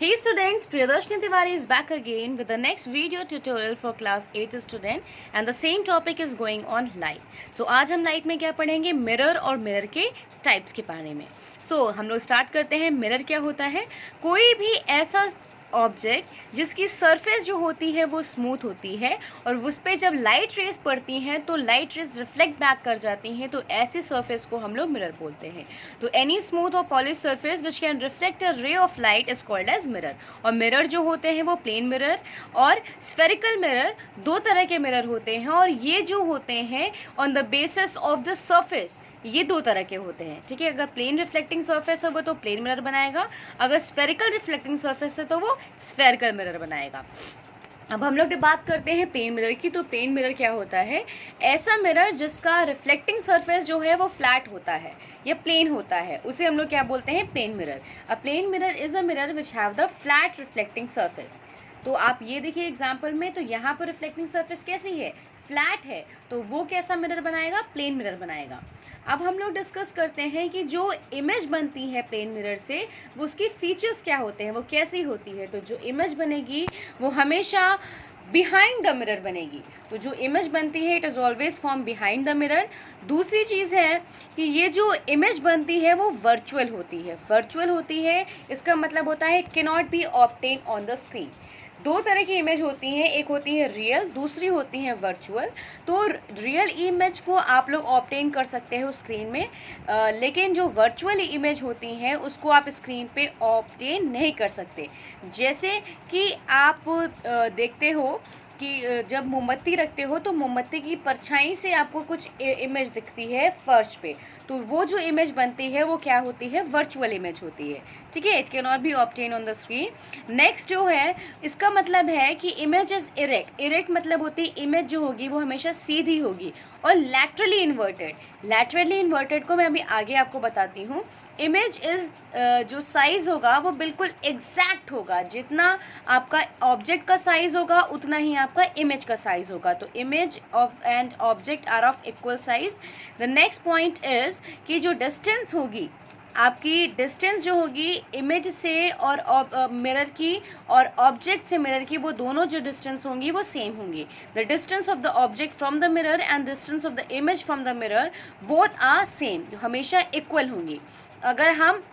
Hey students, Priyadarshini Tiwari is back again with the next video tutorial for class 8 student and the same topic is going on light. So आज हम light में क्या पढ़ेंगे, mirror और mirror के types के बारे में. हम लोग स्टार्ट करते हैं. मिरर क्या होता है? कोई भी ऐसा ऑब्जेक्ट जिसकी सरफेस जो होती है वो स्मूथ होती है और उस पर जब लाइट रेज पड़ती हैं तो लाइट रेज रिफ्लेक्ट बैक कर जाती हैं, तो ऐसी सरफेस को हम लोग मिरर बोलते हैं. तो एनी स्मूथ और polish surface which can reflect a ray of light is called as mirror. और मिरर जो होते हैं वो प्लेन मिरर और स्फेरिकल मिरर, दो तरह के मिरर होते हैं और ये जो होते हैं on the basis of the surface, ये दो तरह के होते हैं. ठीक है, अगर प्लेन रिफ्लेक्टिंग सरफेस होगा तो प्लेन मिरर बनाएगा, अगर स्फेरिकल रिफ्लेक्टिंग सरफेस है तो वो स्फेरिकल मिरर बनाएगा. अब हम लोग बात करते हैं पेन मिरर की. तो पेन मिरर क्या होता है? ऐसा मिरर जिसका रिफ्लेक्टिंग सरफेस जो है वो फ्लैट होता है या प्लेन होता है, उसे हम लोग क्या बोलते हैं? Plane mirror. A plane mirror is a mirror which have the flat reflecting surface. तो आप ये देखिए एग्जाम्पल में, तो यहाँ पर रिफ्लेक्टिंग सरफेस कैसी है? फ्लैट है. तो वो कैसा मिरर बनाएगा? प्लेन मिरर बनाएगा. अब हम लोग डिस्कस करते हैं कि जो इमेज बनती है प्लेन मिरर से वो उसकी फीचर्स क्या होते हैं, वो कैसी होती है. तो जो इमेज बनेगी वो हमेशा बिहाइंड द मिरर बनेगी. तो जो इमेज बनती है it is always form behind the mirror. दूसरी चीज़ है कि ये जो इमेज बनती है वो वर्चुअल होती है. वर्चुअल होती है इसका मतलब होता है it can not be obtain on the screen. दो तरह की इमेज होती हैं, एक होती है रियल, दूसरी होती है वर्चुअल. तो रियल इमेज को आप लोग ऑब्टेन कर सकते हो स्क्रीन में, लेकिन जो वर्चुअल इमेज होती हैं उसको आप स्क्रीन पे ऑब्टेन नहीं कर सकते. जैसे कि आप देखते हो कि जब मोमबत्ती रखते हो तो मोमबत्ती की परछाई से आपको कुछ इमेज दिखती है फर्श पे, तो वो जो इमेज बनती है वो क्या होती है? वर्चुअल इमेज होती है. ठीक है, it can not be obtain on the screen. Next जो है, इसका मतलब है कि इमेज इज इरेक्ट. इरेक्ट मतलब होती है इमेज जो होगी वो हमेशा सीधी होगी और लैटरली इन्वर्टेड. लैटरली इन्वर्टेड को मैं अभी आगे आपको बताती हूँ. इमेज इज जो साइज़ होगा वो बिल्कुल एग्जैक्ट होगा. जितना आपका ऑब्जेक्ट का साइज़ होगा उतना ही आपका इमेज का साइज़ होगा. तो image of and object are of equal size. The next point is कि जो डिस्टेंस होगी, आपकी डिस्टेंस जो होगी इमेज से और मिरर की और ऑब्जेक्ट से मिरर की, वो दोनों जो डिस्टेंस होंगी वो सेम होंगी. The distance of the object from the mirror and distance of the image from the mirror both are same, हमेशा इक्वल होंगी. अगर हम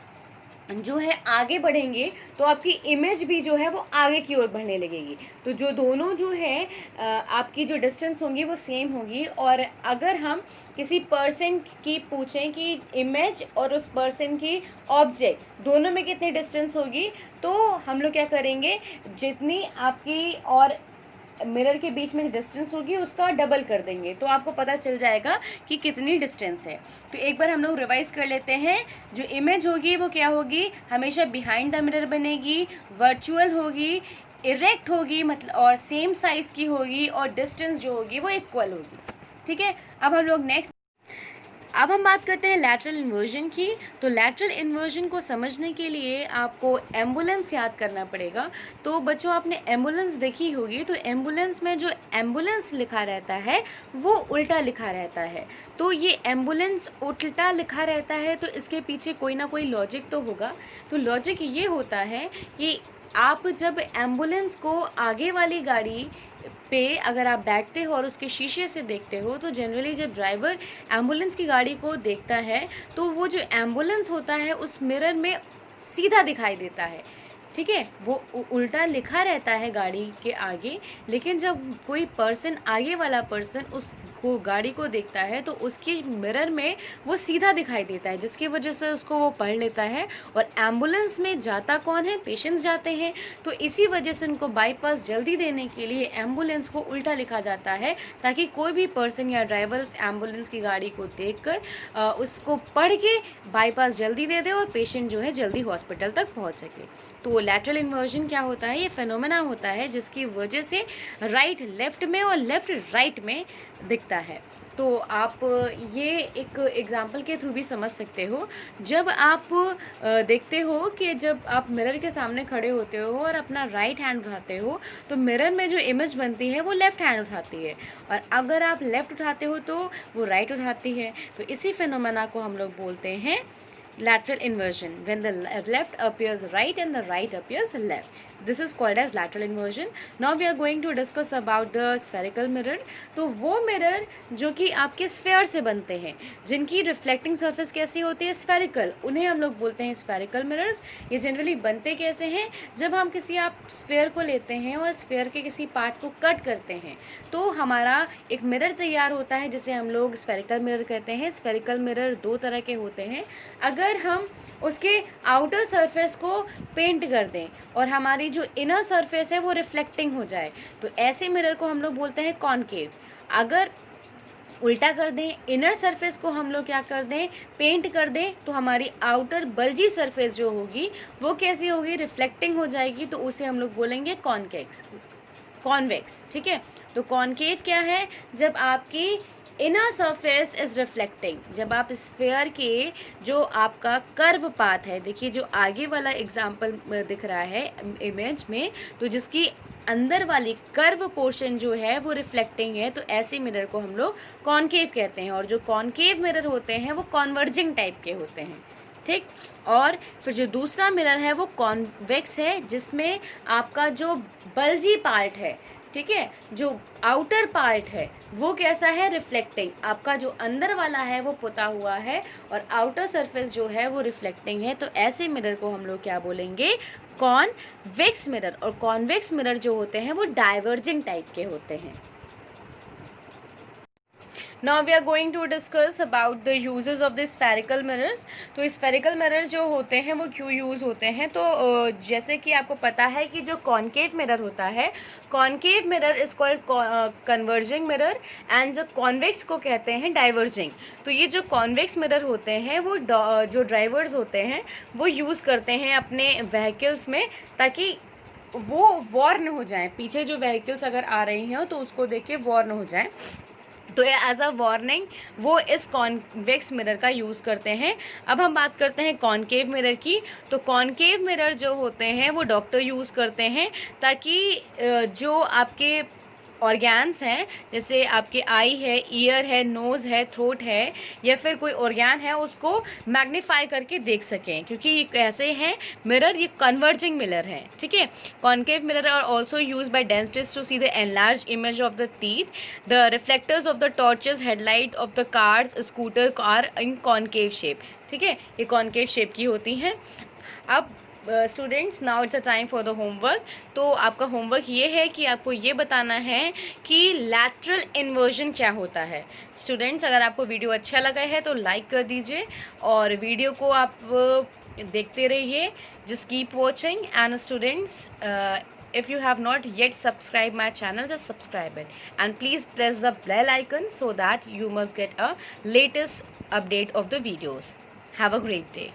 जो है आगे बढ़ेंगे तो आपकी इमेज भी जो है वो आगे की ओर बढ़ने लगेगी. तो जो दोनों जो है आपकी जो डिस्टेंस होंगी वो सेम होगी. और अगर हम किसी पर्सन की पूछें कि इमेज और उस पर्सन की ऑब्जेक्ट दोनों में कितनी डिस्टेंस होगी, तो हम लोग क्या करेंगे, जितनी आपकी और मिरर के बीच में डिस्टेंस होगी उसका डबल कर देंगे, तो आपको पता चल जाएगा कि कितनी डिस्टेंस है. तो एक बार हम लोग रिवाइज कर लेते हैं. जो इमेज होगी वो क्या होगी? हमेशा बिहाइंड द मिरर बनेगी, वर्चुअल होगी, इरेक्ट होगी मतलब और सेम साइज़ की होगी और डिस्टेंस जो होगी वो इक्वल होगी. ठीक है, अब हम लोग नेक्स्ट हम बात करते हैं लैटरल इन्वर्जन की. तो लैटरल इन्वर्जन को समझने के लिए आपको एम्बुलेंस याद करना पड़ेगा. तो बच्चों आपने एम्बुलेंस देखी होगी, तो एम्बुलेंस में जो एम्बुलेंस लिखा रहता है वो उल्टा लिखा रहता है. तो ये एम्बुलेंस उल्टा लिखा रहता है तो इसके पीछे कोई ना कोई लॉजिक तो होगा. तो लॉजिक ये होता है कि आप जब एम्बुलेंस को आगे वाली गाड़ी पे अगर आप बैठते हो और उसके शीशे से देखते हो, तो जनरली जब ड्राइवर एम्बुलेंस की गाड़ी को देखता है तो वो जो एम्बुलेंस होता है उस मिरर में सीधा दिखाई देता है. ठीक है, वो उल्टा लिखा रहता है गाड़ी के आगे, लेकिन जब कोई पर्सन, आगे वाला पर्सन उस को गाड़ी को देखता है तो उसकी मिरर में वो सीधा दिखाई देता है, जिसकी वजह से उसको वो पढ़ लेता है. और एम्बुलेंस में जाता कौन है? पेशेंट्स जाते हैं. तो इसी वजह से उनको बाईपास जल्दी देने के लिए एम्बुलेंस को उल्टा लिखा जाता है, ताकि कोई भी पर्सन या ड्राइवर उस एम्बुलेंस की गाड़ी को देखकर उसको पढ़ के बाईपास जल्दी दे दे और पेशेंट जो है जल्दी हॉस्पिटल तक पहुंच सके. तो लैटरल इन्वर्जन क्या होता है? ये फेनोमेना होता है जिसकी वजह से राइट लेफ्ट में और लेफ्ट राइट में दिखता है. तो आप ये एक एग्जाम्पल के थ्रू भी समझ सकते हो. जब आप देखते हो कि जब आप मिरर के सामने खड़े होते हो और अपना राइट हैंड उठाते हो तो मिरर में जो इमेज बनती है वो लेफ़्ट हैंड उठाती है, और अगर आप लेफ़्ट उठाते हो तो वो राइट उठाती है. तो इसी फेनोमेना को हम लोग बोलते हैं lateral inversion, when the left appears right and the right appears left. This is called as lateral inversion. Now we are going to discuss about the spherical mirror. तो वो मिरर जो कि आपके स्फेयर से बनते हैं, जिनकी रिफ्लेक्टिंग सरफेस कैसी होती है, स्फेरिकल, उन्हें हम लोग बोलते हैं स्फेरिकल मिरर्स. ये जनरली बनते कैसे हैं, जब हम किसी आप स्फेयर को लेते हैं और स्फेयर के किसी पार्ट को कट करते हैं तो हमारा एक मिरर तैयार होता है जिसे हम लोग स्फेरिकल मिरर कहते हैं. स्फेरिकल मिरर दो तरह के होते हैं. अगर हम उसके आउटर सरफेस को पेंट कर दें और हमारी जो इनर सरफेस है वो रिफ्लेक्टिंग हो जाए तो ऐसे मिरर को हम लोग बोलते हैं कॉनकेव. अगर उल्टा कर दें, इनर सरफेस को हम लोग क्या कर दें, पेंट कर दें, तो हमारी आउटर बल्जी सरफेस जो होगी वो कैसी होगी, रिफ्लेक्टिंग हो जाएगी. तो उसे हम लोग बोलेंगे कॉन्वेक्स. ठीक है. तो कॉनकेव क्या है, जब आपकी इनर सरफेस इज रिफ्लेक्टिंग, जब आप स्फेयर के जो आपका कर्व पाथ है, देखिए जो आगे वाला एग्जाम्पल दिख रहा है इमेज में, तो जिसकी अंदर वाली कर्व पोर्शन जो है वो रिफ्लेक्टिंग है, तो ऐसे मिरर को हम लोग कॉनकेव कहते हैं. और जो कॉनकेव मिरर होते हैं वो कॉन्वर्जिंग टाइप के होते हैं. ठीक. और फिर जो दूसरा मिरर है वो कॉन्वेक्स है, जिसमें आपका जो बल्जी पार्ट है, ठीक है, जो आउटर पार्ट है वो कैसा है, रिफ्लेक्टिंग. आपका जो अंदर वाला है वो पुता हुआ है और आउटर सरफेस जो है वो रिफ्लेक्टिंग है. तो ऐसे मिरर को हम लोग क्या बोलेंगे, कॉन्वेक्स मिरर. और कॉन्वेक्स मिरर जो होते हैं वो डाइवर्जिंग टाइप के होते हैं. Now we are going to discuss about the uses of the spherical mirrors. तो spherical mirrors जो होते हैं वो क्यों यूज़ होते हैं, तो जैसे कि आपको पता है कि जो कॉनकेव मिरर होता है, concave mirror is called converging mirror and जो कॉन्वेक्स को कहते हैं डाइवर्जिंग. तो ये जो कॉन्वेक्स मिरर होते हैं वो जो ड्राइवर्स होते हैं वो यूज़ करते हैं अपने व्हीकल्स में, ताकि वो वॉर्न हो जाए, पीछे जो व्हीकल्स अगर आ रही हैं तो उसको देख के वॉर्न हो जाए. तो एज अ वार्निंग वो इस कॉन्वेक्स मिरर का यूज़ करते हैं. अब हम बात करते हैं कॉनकेव मिरर की. तो कॉनकेव मिरर जो होते हैं वो डॉक्टर यूज़ करते हैं ताकि जो आपके ऑर्गैन्स हैं, जैसे आपके आई है, ईयर है, नोज़ है, थ्रोट है, या फिर कोई ऑर्गैन है, उसको मैग्नीफाई करके देख सकें, क्योंकि ये कैसे हैं मिरर, ये कन्वर्जिंग मिरर है. ठीक है. Concave mirror are also use by dentist to see the enlarge image of the teeth. The reflectors of the torches headlight of the cars scooter car in concave shape. ठीक है, ये concave shape की होती हैं. अब students, now it's a time for the homework. तो आपका homework ये है कि आपको ये बताना है कि लैटरल इन्वर्जन क्या होता है. स्टूडेंट्स, अगर आपको वीडियो अच्छा लगा है तो लाइक कर दीजिए और वीडियो को आप देखते रहिए. Just keep watching. And students, if you have not yet subscribed my channel, just subscribe it and please press the bell icon so that you must get a latest update of the videos. Have a great day.